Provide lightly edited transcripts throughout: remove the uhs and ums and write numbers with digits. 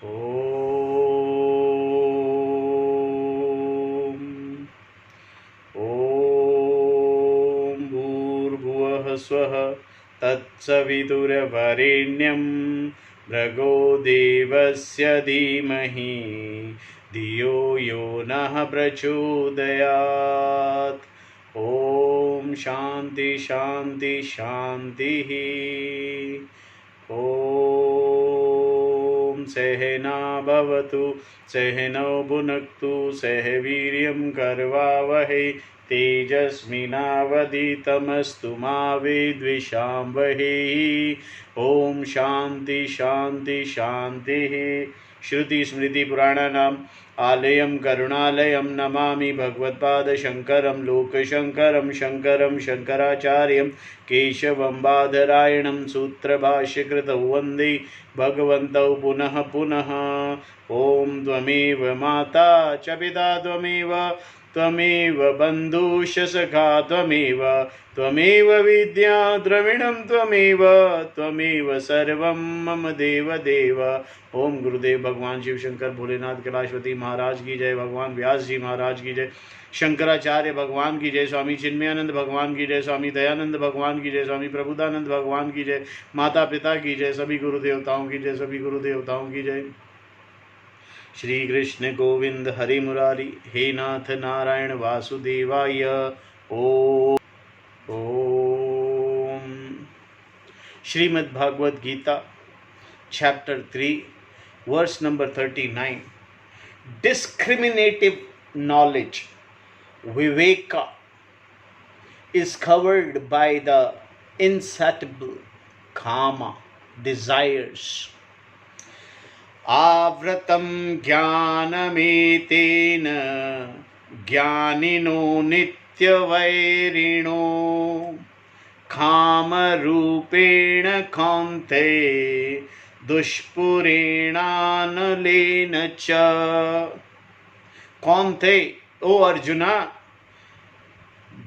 ॐ ॐ भूर्भुवः स्वः तत्सवितुर्वरेण्यं भर्गो देवस्य धीमहि धियो यो नः प्रचोदयात्। ॐ शान्ति शान्ति शान्तिः। ॐ सहना भवतु सहनौ भुनक्तु सह वीर्यं करवावहै तेजस्विनावधीतमस्तु मा विद्विषावहै। ॐ शान्ति शान्ति शान्तिः। श्रुति स्मृति पुराणानाम् आलयं करुणालयं नमामि भगवत्पादशङ्करं लोकशङ्करं शङ्करं शङ्कराचार्यं केशवं बादरायणं सूत्रभाष्यकृतौ वन्दे भगवन्तौ पुनः पुनः। ॐ त्वमेव माता च पिता त्वमेव त्वमेव बन्धुश्च सखा त्वमेव विद्या द्रविणं त्वमेव सर्वं मम देव देव। ओम गुरुदेव भगवान शिव शंकर भोलेनाथ कैलाशपति महाराज की जय। भगवान व्यास जी महाराज की जय। शंकराचार्य भगवान की जय। स्वामी चिन्मयानंद भगवान की जय। स्वामी दयानंद भगवान की जय। स्वामी प्रभुदानंद भगवान की जय। माता पिता की जय। सभी गुरु देवताओं की जय। सभी गुरु देवताओं की जय। श्री कृष्ण गोविंद हरि मुरारी हे नाथ नारायण वासुदेवाय। ओम ओम। Shrimad Bhagavad Gita chapter 3 verse number 39. Discriminative knowledge, viveka, is covered by the insatiable kama, desires. Avratam jnanametena jnanino nityavairino kamarupena kante दुष्पुरेणानलेन च। कौन्ते, O Arjuna,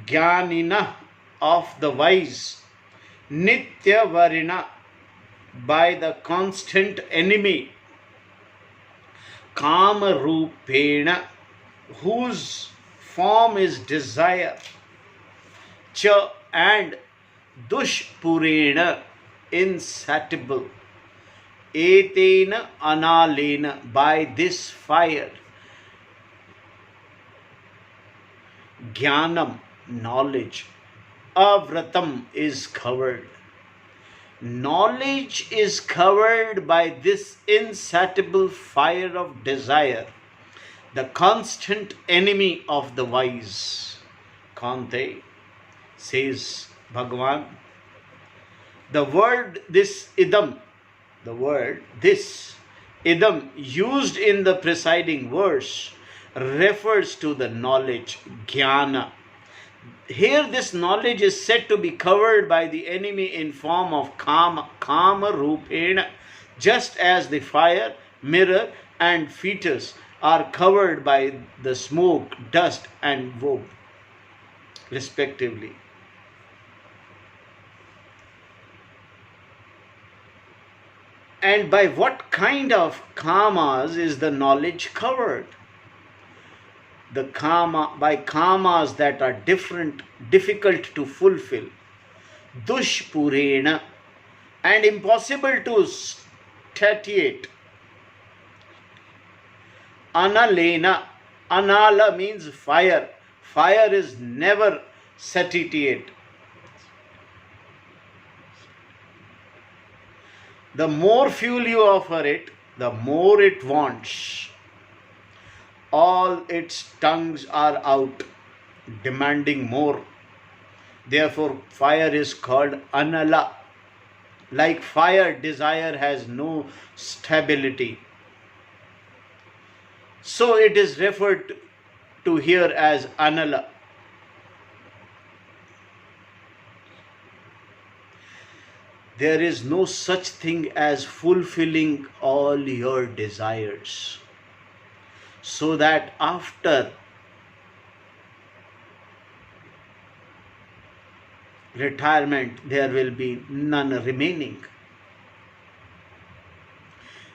ज्ञानिनः of the wise, nityavarina, by the constant enemy, kamarupena, whose form is desire, cha, and dushpurena, insatiable, etena analena, by this fire, jnanam, knowledge, avratam, is covered. Knowledge is covered by this insatiable fire of desire, the constant enemy of the wise. Kante, says Bhagavan, the word this idam, the word this idam used in the preceding verse refers to the knowledge, jnana. Here this knowledge is said to be covered by the enemy in form of kama rupena, just as the fire, mirror and fetus are covered by the smoke, dust and woe, respectively. And by what kind of kamas is the knowledge covered? The by kamas that are difficult to fulfill, dushpurena, and impossible to satiate, analena. Anala means fire. Fire is never satiate. The more fuel you offer it, the more it wants. All its tongues are out, demanding more. Therefore, fire is called anala. Like fire, desire has no stability. So it is referred to here as anala. There is no such thing as fulfilling all your desires, so that after retirement there will be none remaining.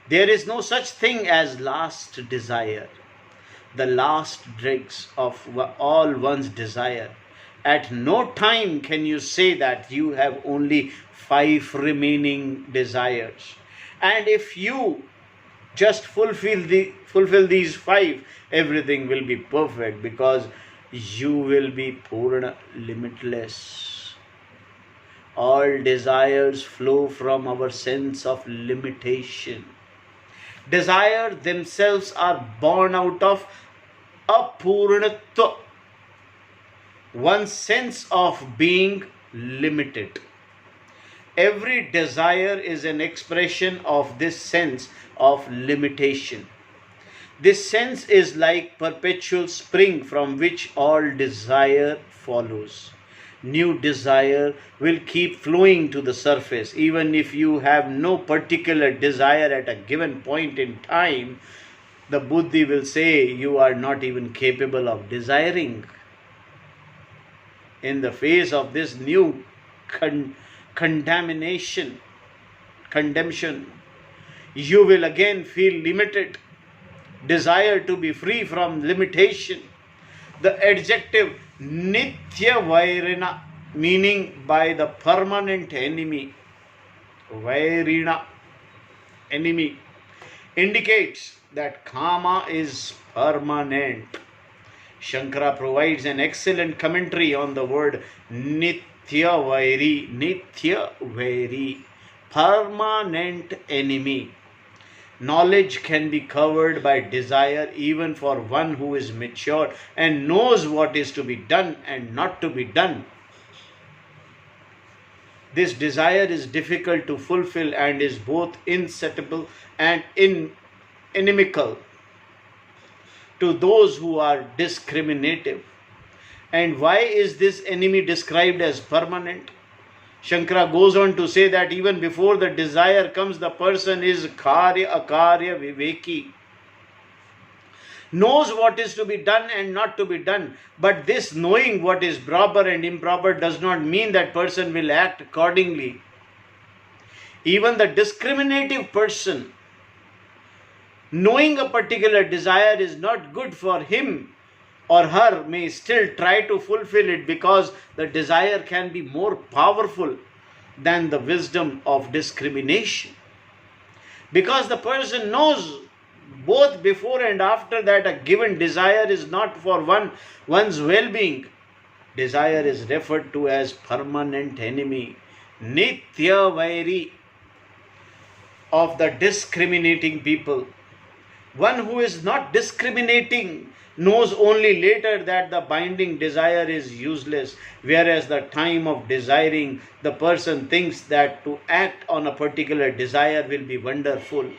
There is no such thing as last desire, the last dregs of all one's desire. At no time can you say that you have only 5 remaining desires. And if you just fulfill these 5, everything will be perfect, because you will be purna, limitless. All desires flow from our sense of limitation. Desire themselves are born out of apurnatva, one's sense of being limited. Every desire is an expression of this sense of limitation. This sense is like perpetual spring from which all desire follows. New desire will keep flowing to the surface. Even if you have no particular desire at a given point in time, the buddhi will say you are not even capable of desiring. In the face of this new condemnation, you will again feel limited. Desire to be free from limitation. The adjective Nitya Vairina, meaning by the permanent enemy, Vairina, enemy, indicates that Kama is permanent. Shankara provides an excellent commentary on the word Nitya Vairi, permanent enemy. Knowledge can be covered by desire even for one who is mature and knows what is to be done and not to be done. This desire is difficult to fulfill and is both insatiable and inimical to those who are discriminative. And why is this enemy described as permanent? Shankara goes on to say that even before the desire comes, the person is karya akarya viveki, knows what is to be done and not to be done. But this knowing what is proper and improper does not mean that person will act accordingly. Even the discriminative person, knowing a particular desire is not good for him or her, may still try to fulfill it, because the desire can be more powerful than the wisdom of discrimination. Because the person knows both before and after that a given desire is not for one's well-being. Desire is referred to as permanent enemy, Nitya Vairi, of the discriminating people. One who is not discriminating knows only later that the binding desire is useless, whereas the time of desiring, the person thinks that to act on a particular desire will be wonderful.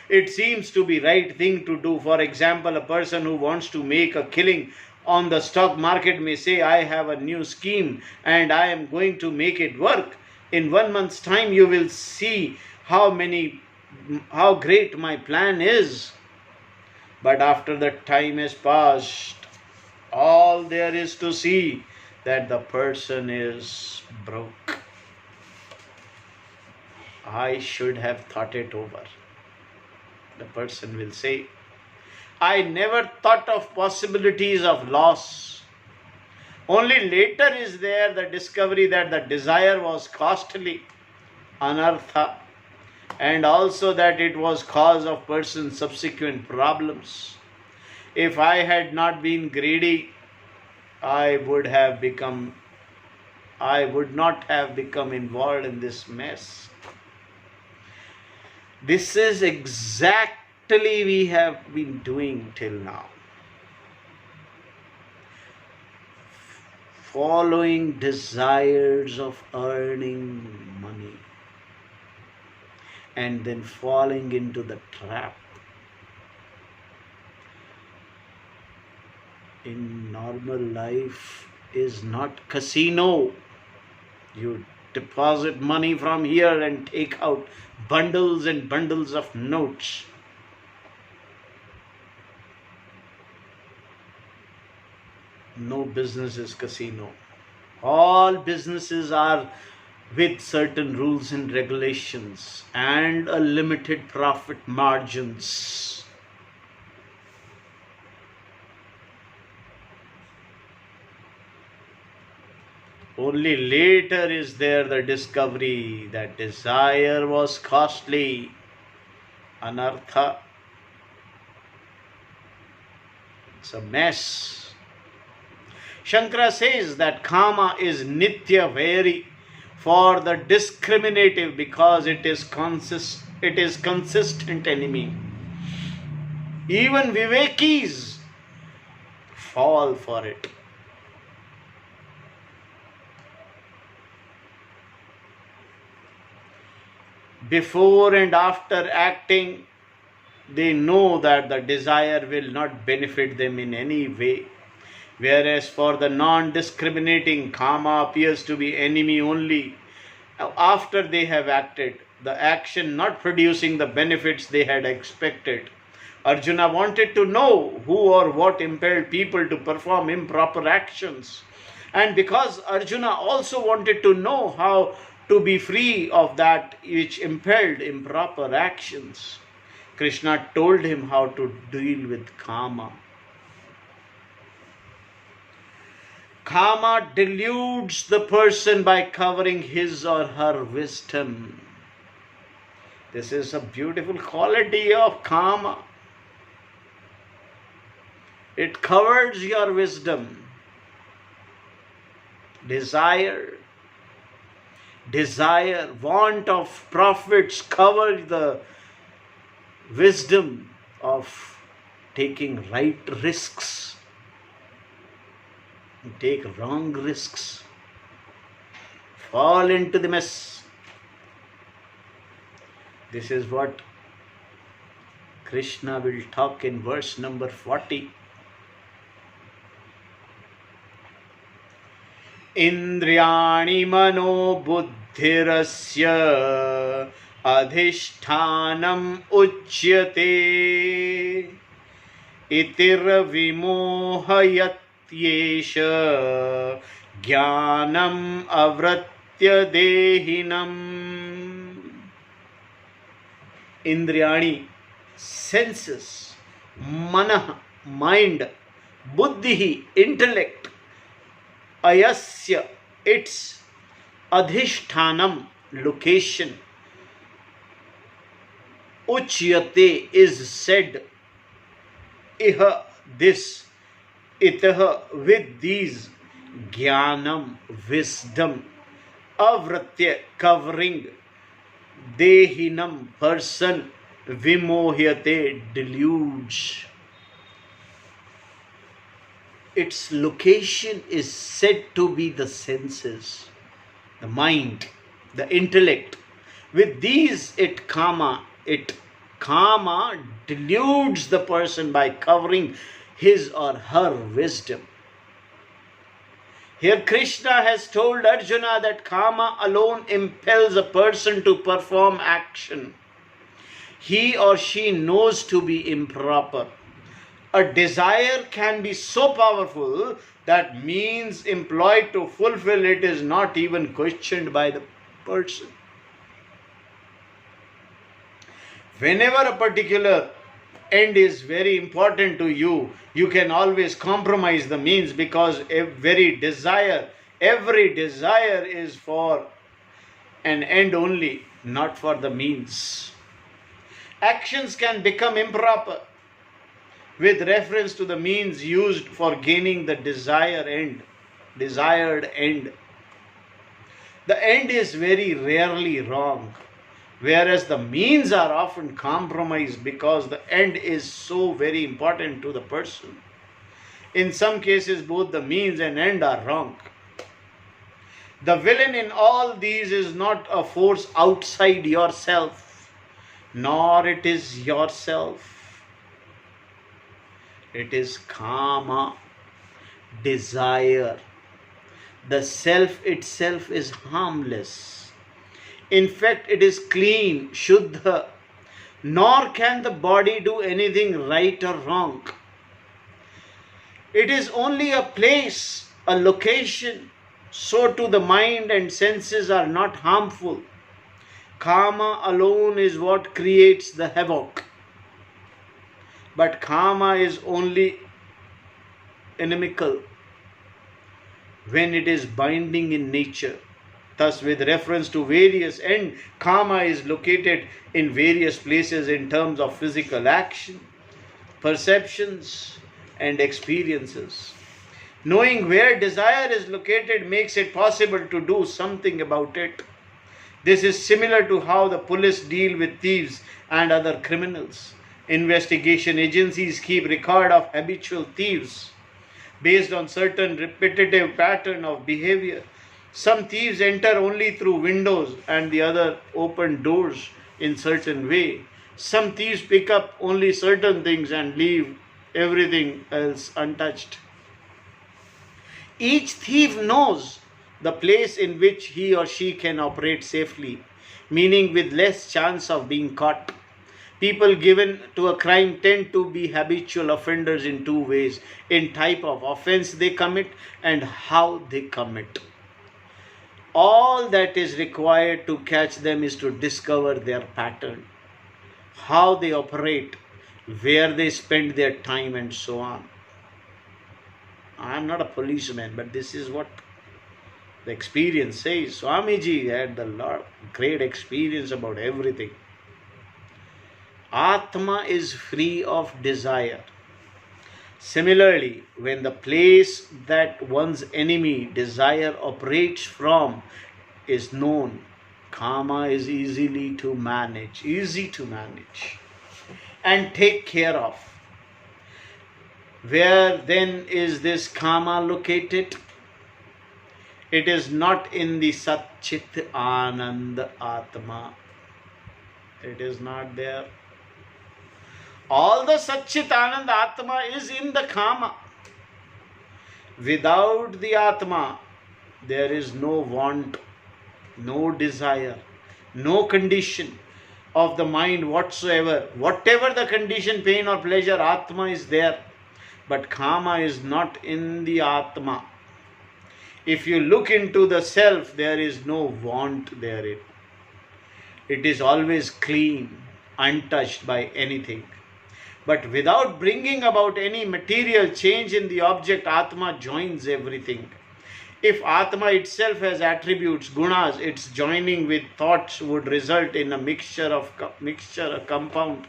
It seems to be right thing to do. For example, a person who wants to make a killing on the stock market may say, I have a new scheme and I am going to make it work. In 1 month's time you will see how great my plan is. But after the time has passed, all there is to see that the person is broke. I should have thought it over. The person will say, I never thought of possibilities of loss. Only later is there the discovery that the desire was costly, anartha, and also that it was cause of person's subsequent problems. If I had not been greedy, I would not have become involved in this mess. This is exactly we have been doing till now. Following desires of earning money and then falling into the trap. In normal life is not casino. You deposit money from here and take out bundles and bundles of notes. No business is casino. All businesses are with certain rules and regulations and a limited profit margins. Only later is there the discovery that desire was costly, anartha. It's a mess. Shankara says that kama is nitya vari for the discriminative because it is consistent enemy. Even Vivekis fall for it. Before and after acting, they know that the desire will not benefit them in any way. Whereas for the non-discriminating, kama appears to be enemy only after they have acted, the action not producing the benefits they had expected. Arjuna wanted to know who or what impelled people to perform improper actions. And because Arjuna also wanted to know how to be free of that which impelled improper actions, Krishna told him how to deal with kama. Kama deludes the person by covering his or her wisdom. This is a beautiful quality of kama. It covers your wisdom. Desire, want of profits cover the wisdom of taking right risks. Take wrong risks, fall into the mess. This is what Krishna will talk in verse number 40. Indriyani mano buddhirasya adhishthanam uchyate itir vimohayat Yesha jnanam avratya dehinam. Indriyani, senses, manah, mind, buddhi, intellect, ayasya, its, adhishthanam, location, uchyate, is said, iha, this, itah, with these, jnanam, wisdom, avratya, covering, dehinam, person, vimohyate, deludes. Its location is said to be the senses, the mind, the intellect. With these kama deludes the person by covering his or her wisdom. Here Krishna has told Arjuna that kama alone impels a person to perform action he or she knows to be improper. A desire can be so powerful that means employed to fulfill it is not even questioned by the person. Whenever a particular end is very important to you, you can always compromise the means, because every desire is for an end only, not for the means. Actions can become improper with reference to the means used for gaining the desired end. The end is very rarely wrong, whereas the means are often compromised because the end is so very important to the person. In some cases, both the means and end are wrong. The villain in all these is not a force outside yourself, nor it is yourself. It is kama, desire. The self itself is harmless. In fact, it is clean, shuddha, nor can the body do anything right or wrong. It is only a place, a location so too the mind and senses are not harmful. Kama alone is what creates the havoc. But kama is only inimical when it is binding in nature. Thus, with reference to various end, kama is located in various places in terms of physical action, perceptions, and experiences. Knowing where desire is located makes it possible to do something about it. This is similar to how the police deal with thieves and other criminals. Investigation agencies keep record of habitual thieves based on certain repetitive pattern of behavior. Some thieves enter only through windows and the other open doors in certain way. Some thieves pick up only certain things and leave everything else untouched. Each thief knows the place in which he or she can operate safely, meaning with less chance of being caught. People given to a crime tend to be habitual offenders in two ways: in type of offense they commit and how they commit. All that is required to catch them is to discover their pattern, how they operate, where they spend their time, and so on. I am not a policeman, but this is what the experience says. Swamiji had the great experience about everything. Atma is free of desire. Similarly, when the place that one's enemy desire operates from is known, kama is easy to manage and take care of. Where then is this kama located? It is not in the Satchit Anand Atma. It is not there. All the Satchit Anand Atma is in the kama. Without the Atma, there is no want, no desire, no condition of the mind whatsoever. Whatever the condition, pain or pleasure, Atma is there. But kama is not in the Atma. If you look into the self, there is no want therein. It is always clean, untouched by anything. But without bringing about any material change in the object, Atma joins everything. If Atma itself has attributes, gunas, its joining with thoughts would result in a a compound.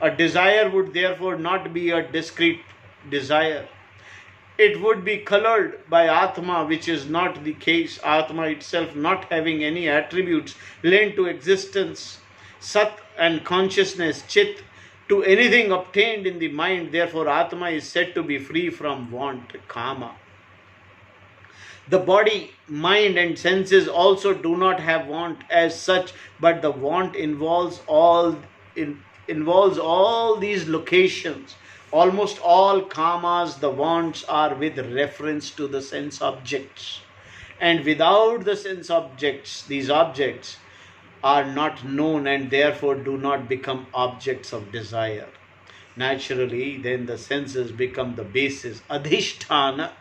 A desire would therefore not be a discrete desire. It would be colored by Atma, which is not the case. Atma itself not having any attributes lent to existence, Sat and consciousness, Chit, to anything obtained in the mind. Therefore, Atma is said to be free from want, kama. The body, mind and senses also do not have want as such, but the want involves all these locations. Almost all kamas, the wants are with reference to the sense objects. And without the sense objects, these objects are not known and therefore do not become objects of desire. Naturally, then the senses become the basis, adhishthana,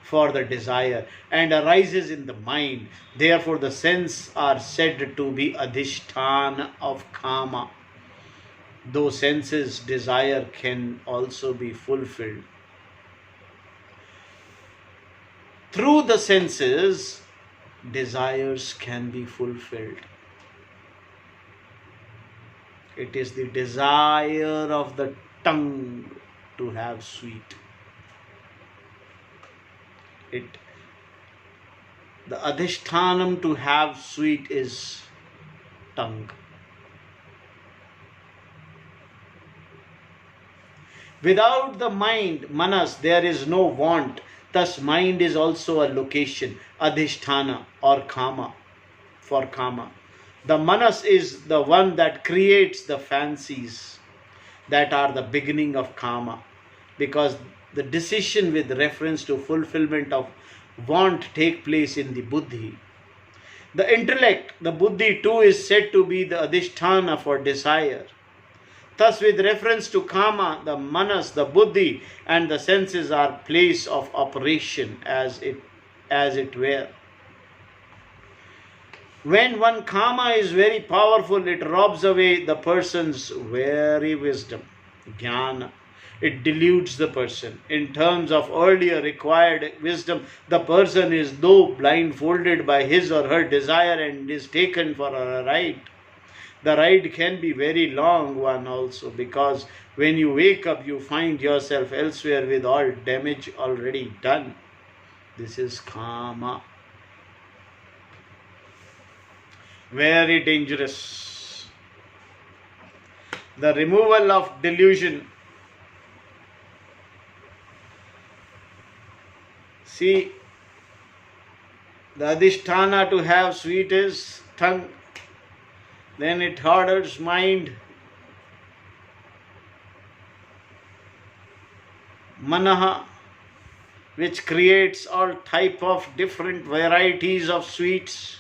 for the desire and arises in the mind. Therefore, the senses are said to be adhishthana of kama. Though senses desire can also be fulfilled. Through the senses, desires can be fulfilled. It is the desire of the tongue to have sweet. The adhishthanam to have sweet is tongue. Without the mind, manas, there is no want. Thus, mind is also a location, adhisthana or kama, for kama. The manas is the one that creates the fancies that are the beginning of kama, because the decision with reference to fulfillment of want take place in the buddhi. The intellect, the buddhi too, is said to be the adhisthana for desire. Thus, with reference to kama, the manas, the buddhi and the senses are place of operation, as it as it were. When one kama is very powerful, it robs away the person's very wisdom, jnana. It deludes the person. In terms of earlier required wisdom, the person is though blindfolded by his or her desire and is taken for a ride. The ride can be very long one also, because when you wake up you find yourself elsewhere with all damage already done. This is kama. Very dangerous. The removal of delusion. See, the adhisthana to have sweet is tongue. Then it orders mind. Manaha, which creates all type of different varieties of sweets.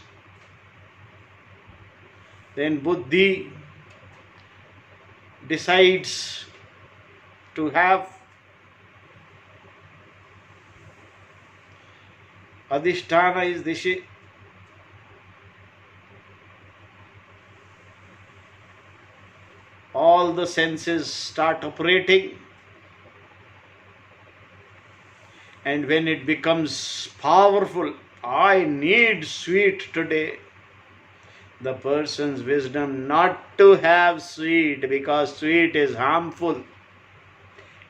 Then buddhi decides to have. Adhisthana is dishi. All the senses start operating, and when it becomes powerful, I need sweet today, the person's wisdom not to have sweet, because sweet is harmful.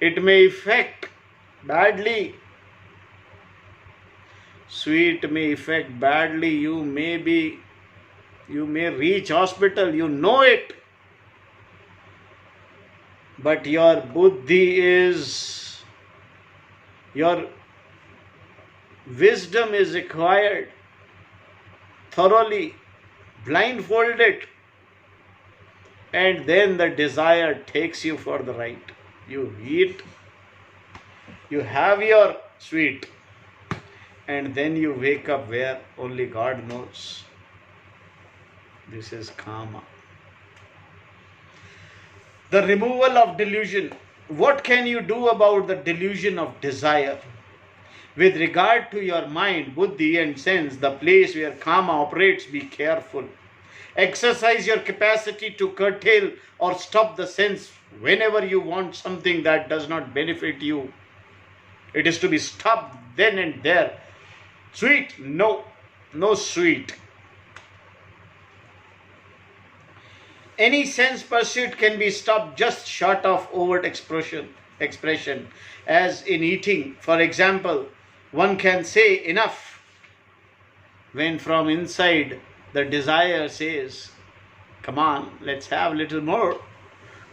It may affect badly. Sweet may affect badly. You may reach hospital, you know it. But your buddhi is, your wisdom is acquired thoroughly, blindfolded, and then the desire takes you for the ride. You eat, you have your sweet, and then you wake up where only God knows. This is kama. The removal of delusion. What can you do about the delusion of desire? With regard to your mind, buddhi and sense, the place where kama operates, be careful. Exercise your capacity to curtail or stop the sense whenever you want something that does not benefit you. It is to be stopped then and there. Sweet? No. No sweet. Any sense pursuit can be stopped just short of overt expression. As in eating, for example, one can say enough when from inside the desire says, come on, let's have a little more.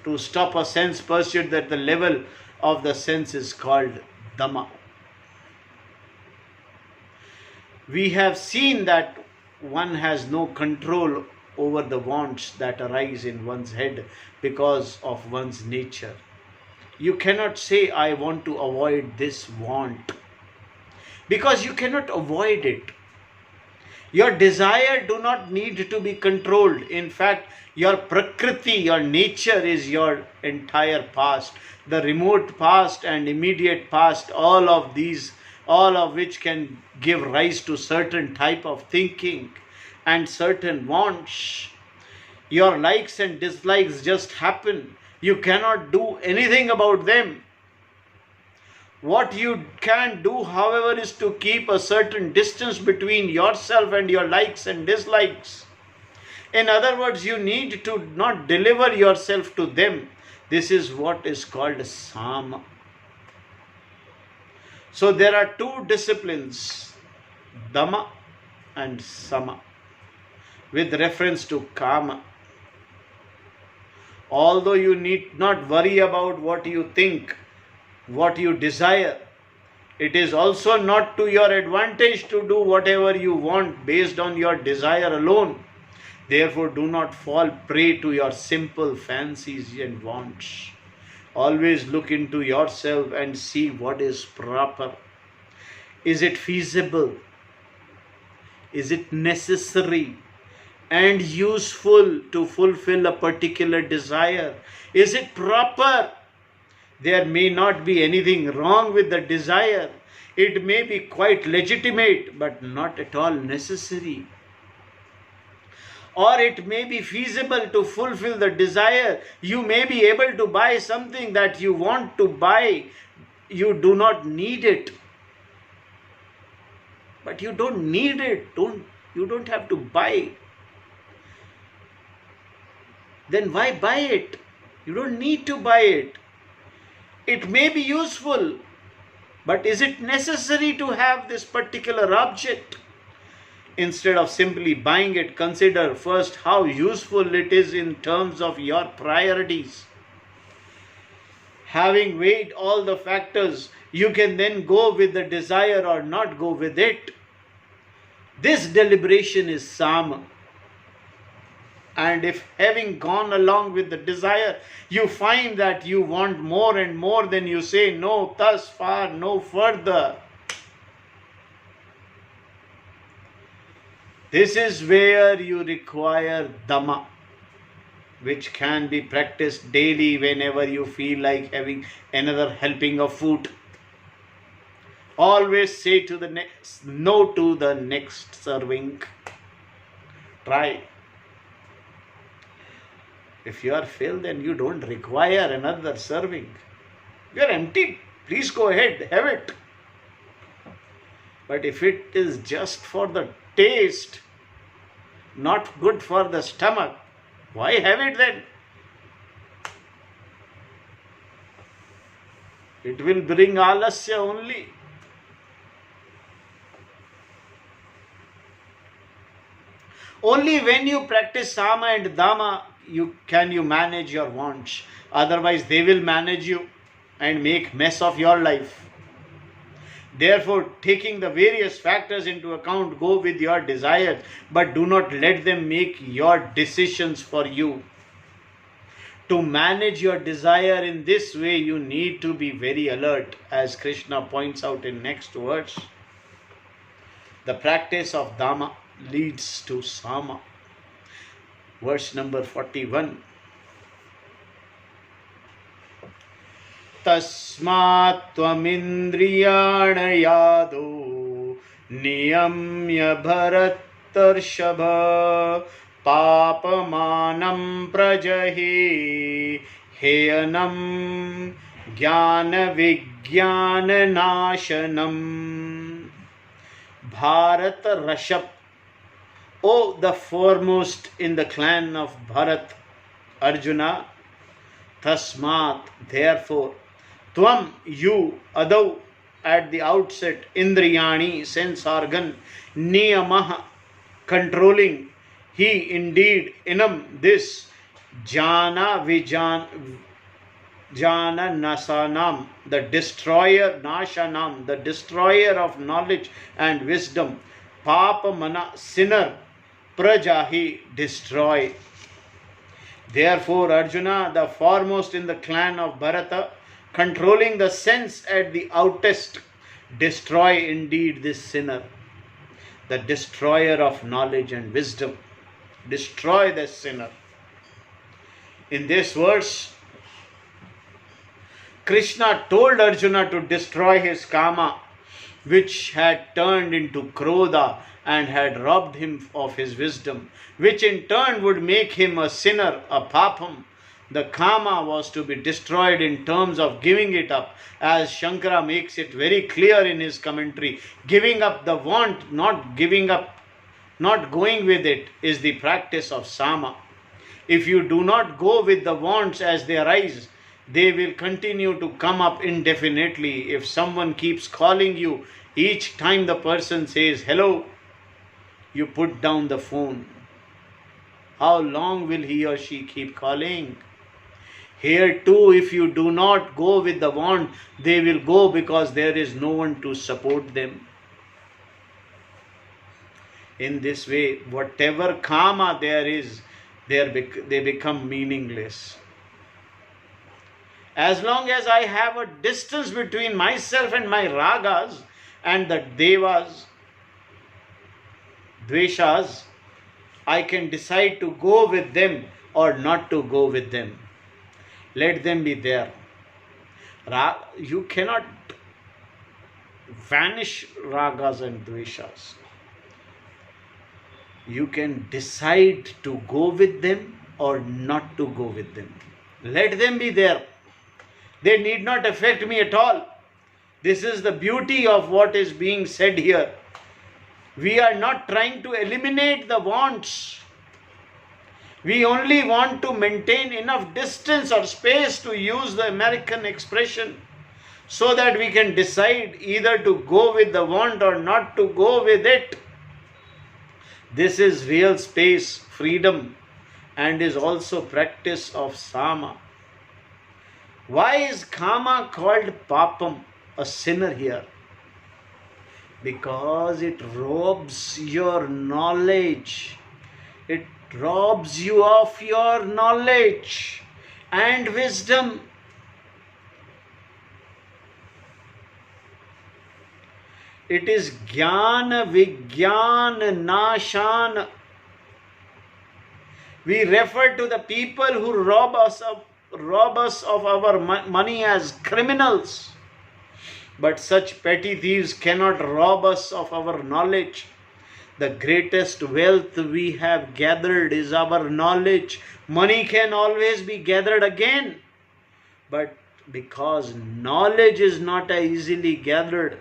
To stop a sense pursuit at the level of the sense is called dhamma. We have seen that one has no control over the wants that arise in one's head because of one's nature. You cannot say, I want to avoid this want, because you cannot avoid it. Your desire do not need to be controlled. In fact, your prakriti, your nature is your entire past. The remote past and immediate past, all of which can give rise to certain type of thinking and certain wants. Your likes and dislikes just happen. You cannot do anything about them. What you can do, however, is to keep a certain distance between yourself and your likes and dislikes. In other words, you need to not deliver yourself to them. This is what is called sama. So there are two disciplines, dhamma and sama, with reference to kama. Although you need not worry about what you think, what you desire, it is also not to your advantage to do whatever you want based on your desire alone. Therefore, do not fall prey to your simple fancies and wants. Always look into yourself and see what is proper. Is it feasible? Is it necessary and useful to fulfill a particular desire? Is it proper? There may not be anything wrong with the desire. It may be quite legitimate, but not at all necessary. Or it may be feasible to fulfill the desire. You may be able to buy something that you want to buy. You do not need it. But you don't need it. You don't have to buy. Then why buy it? You don't need to buy it. It may be useful, but is it necessary to have this particular object? Instead of simply buying it, consider first how useful it is in terms of your priorities. Having weighed all the factors, you can then go with the desire or not go with it. This deliberation is Sama. And if having gone along with the desire, you find that you want more and more, then you say, no, thus far, no further. This is where you require Dhamma, which can be practiced daily whenever you feel like having another helping of food. Always say to the next, no to the next serving. Try. If you are filled, then you don't require another serving. You are empty. Please go ahead, have it. But if it is just for the taste, not good for the stomach, why have it then? It will bring alasya only. Only when you practice Sama and Dhamma can you manage your wants. Otherwise they will manage you and make mess of your life. Therefore, taking the various factors into account, go with your desires, but do not let them make your decisions for you. To manage your desire in this way, you need to be very alert, as Krishna points out in next verse. The practice of Dhamma leads to Sama. Verse number 41. Tasmat tvamindriyana yado niyamya bharatarshava papamanam prajahi heyanam jnana vijnana nashanam. Bharat Rashab. O the foremost in the clan of Bharat, Arjuna, Tasmat, therefore, Tvam, you, Adav, at the outset, Indriyani, sense organ, Niyamaha, controlling, he indeed, Inam, this, Jana Nasanam, the destroyer, Nashanam, the destroyer of knowledge and wisdom, Papa Mana, sinner, Prajahi, destroy. Therefore, Arjuna, the foremost in the clan of Bharata, controlling the sense at the outest, destroy indeed this sinner, the destroyer of knowledge and wisdom. Destroy this sinner. In this verse, Krishna told Arjuna to destroy his kama, which had turned into krodha and had robbed him of his wisdom, which in turn would make him a sinner, a papam. The kama was to be destroyed in terms of giving it up, as Shankara makes it very clear in his commentary. Giving up the want, not giving up, not going with it, is the practice of Sama. If you do not go with the wants as they arise, they will continue to come up indefinitely. If someone keeps calling you, each time the person says hello, you put down the phone. How long will he or she keep calling? Here too, if you do not go with the want, they will go because there is no one to support them. In this way, whatever kama there is, they become meaningless. As long as I have a distance between myself and my ragas and the devas, dveshas, I can decide to go with them or not to go with them. Let them be there. You cannot vanish ragas and dveshas. You can decide to go with them or not to go with them. Let them be there. They need not affect me at all. This is the beauty of what is being said here. We are not trying to eliminate the wants. We only want to maintain enough distance or space, to use the American expression, so that we can decide either to go with the want or not to go with it. This is real space, freedom, and is also practice of Sama. Why is Kama called Papam, a sinner here? Because it robs your knowledge. It robs you of your knowledge and wisdom. It is Jnana Vijnana Nashan. We refer to the people who rob us of our money as criminals. But such petty thieves cannot rob us of our knowledge. The greatest wealth we have gathered is our knowledge. Money can always be gathered again. But because knowledge is not easily gathered,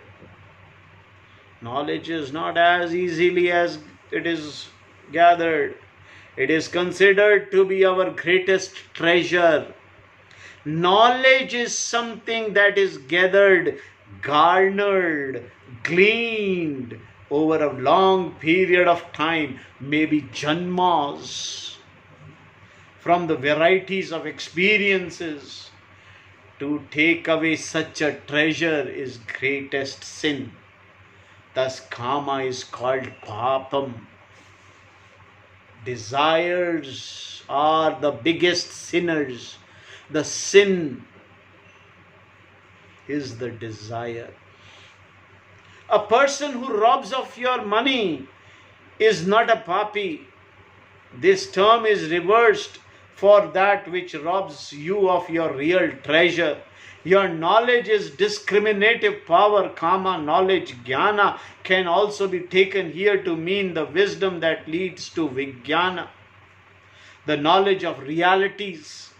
knowledge is not as easily as it is gathered, it is considered to be our greatest treasure. Knowledge is something that is gathered, garnered, gleaned over a long period of time, maybe janmas, from the varieties of experiences. To take away such a treasure is greatest sin. Thus Kama is called Papam. Desires are the biggest sinners. The sin is the desire. A person who robs of your money is not a papi. This term is reversed for that which robs you of your real treasure. Your knowledge is discriminative power. Kama, knowledge, jnana, can also be taken here to mean the wisdom that leads to vijnana, the knowledge of realities.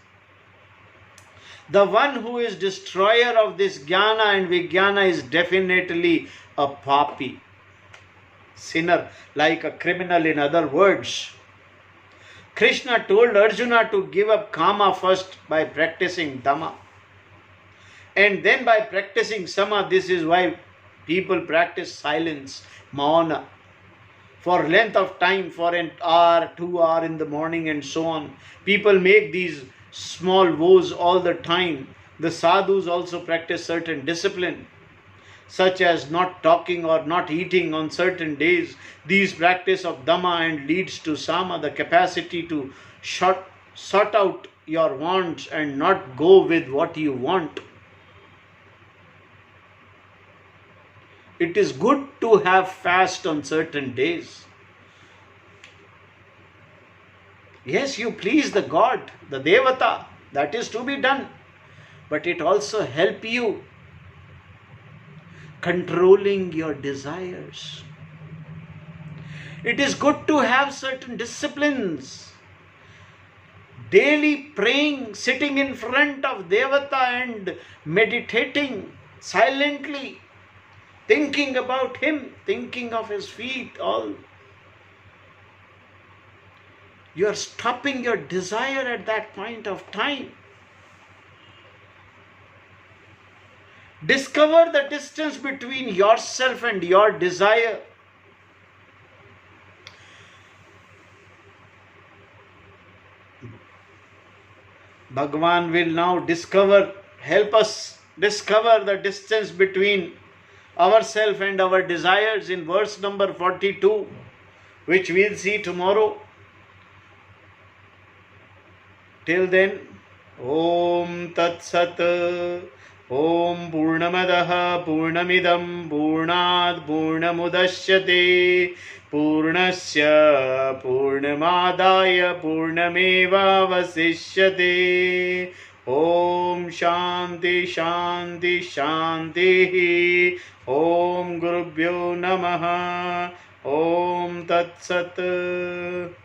The one who is destroyer of this jnana and vijnana is definitely a papi, sinner, like a criminal, in other words. Krishna told Arjuna to give up Kama first by practicing Dhamma, and then by practicing Sama. This is why people practice silence, Mauna, for length of time, for an hour, 2 hours in the morning and so on. People make these small vows all the time. The sadhus also practice certain discipline, such as not talking or not eating on certain days. These practice of Dhamma and leads to Sama, the capacity to sort out your wants and not go with what you want. It is good to have fast on certain days. Yes, you please the God, the Devata, that is to be done. But it also helps you controlling your desires. It is good to have certain disciplines. Daily praying, sitting in front of Devata and meditating silently, thinking about him, thinking of his feet, all. You are stopping your desire at that point of time. Discover the distance between yourself and your desire. Bhagavan will now help us discover the distance between ourselves and our desires in verse number 42, which we'll see tomorrow. Till then, Om Tat Sat, Om Purnamadaha Purnamidam Purnad Purnamudashyate Purnasya Purnamadaya Purnameva Vasishyate. Om Shanti शांति शांति। ओम गुरुभ्यो नमः। ओम तत्सत्।